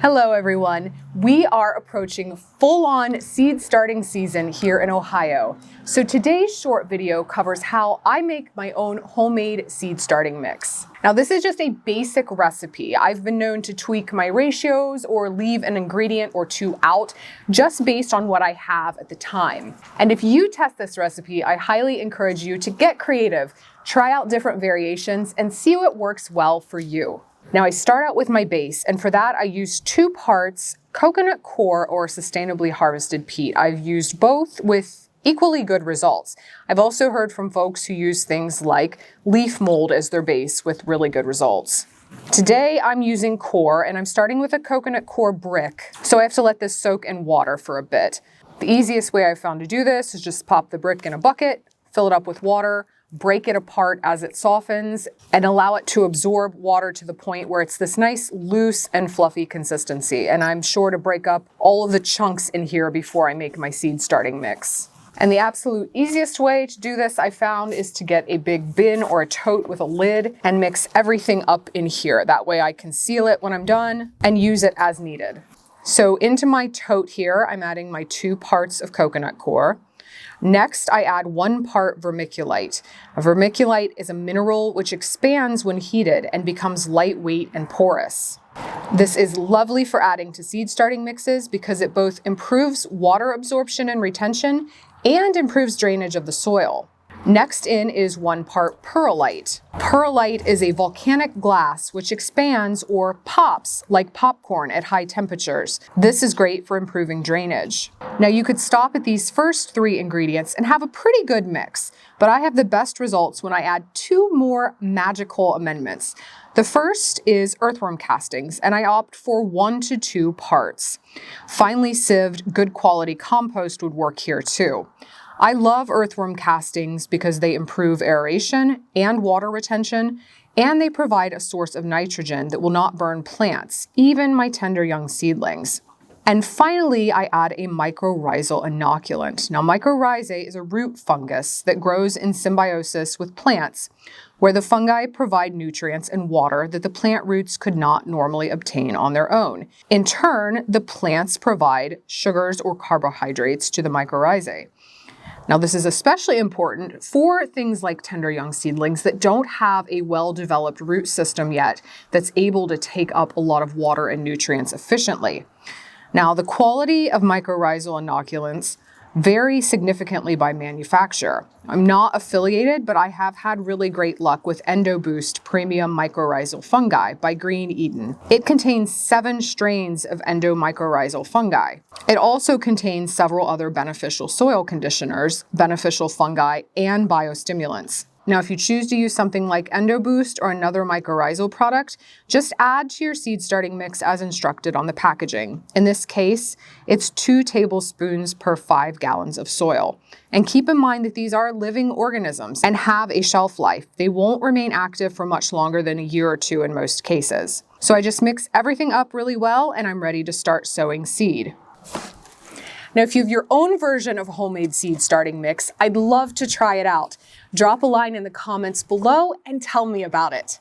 Hello everyone. We are approaching full-on seed starting season here in Ohio. So today's short video covers how I make my own homemade seed starting mix. Now this is just a basic recipe. I've been known to tweak my ratios or leave an ingredient or two out just based on what I have at the time. And if you test this recipe, I highly encourage you to get creative, try out different variations, and see what works well for you. Now I start out with my base, and for that I use 2 parts coconut coir or sustainably harvested peat. I've used both with equally good results. I've also heard from folks who use things like leaf mold as their base with really good results. Today I'm using coir, and I'm starting with a coconut coir brick, so I have to let this soak in water for a bit. The easiest way I've found to do this is just pop the brick in a bucket, fill it up with water, break it apart as it softens, and allow it to absorb water to the point where it's this nice loose and fluffy consistency. And I'm sure to break up all of the chunks in here before I make my seed starting mix. And the absolute easiest way to do this, I found, is to get a big bin or a tote with a lid and mix everything up in here. That way I can seal it when I'm done and use it as needed. So into my tote here, I'm adding my 2 parts of coconut coir. Next, I add 1 part vermiculite. A vermiculite is a mineral which expands when heated and becomes lightweight and porous. This is lovely for adding to seed starting mixes because it both improves water absorption and retention and improves drainage of the soil. Next in is 1 part perlite. Perlite is a volcanic glass which expands or pops like popcorn at high temperatures. This is great for improving drainage. Now you could stop at these first 3 ingredients and have a pretty good mix, but I have the best results when I add 2 more magical amendments. The first is earthworm castings, and I opt for 1 to 2 parts. Finely sieved, good quality compost would work here too. I love earthworm castings because they improve aeration and water retention, and they provide a source of nitrogen that will not burn plants, even my tender young seedlings. And finally, I add a mycorrhizal inoculant. Now, mycorrhizae is a root fungus that grows in symbiosis with plants, where the fungi provide nutrients and water that the plant roots could not normally obtain on their own. In turn, the plants provide sugars or carbohydrates to the mycorrhizae. Now, this is especially important for things like tender young seedlings that don't have a well-developed root system yet that's able to take up a lot of water and nutrients efficiently. Now, the quality of mycorrhizal inoculants vary significantly by manufacturer. I'm not affiliated, but I have had really great luck with Endoboost Premium Mycorrhizal Fungi by Green Eden. It contains 7 strains of endomycorrhizal fungi. It also contains several other beneficial soil conditioners, beneficial fungi, and biostimulants. Now, if you choose to use something like Endoboost or another mycorrhizal product, just add to your seed starting mix as instructed on the packaging. In this case, it's 2 tablespoons per 5 gallons of soil. And keep in mind that these are living organisms and have a shelf life. They won't remain active for much longer than a year or 2 in most cases. So I just mix everything up really well, and I'm ready to start sowing seed. Now, if you have your own version of a homemade seed starting mix, I'd love to try it out. Drop a line in the comments below and tell me about it.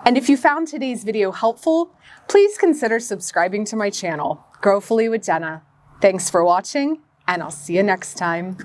And if you found today's video helpful, please consider subscribing to my channel, Growfully with Jenna. Thanks for watching, and I'll see you next time.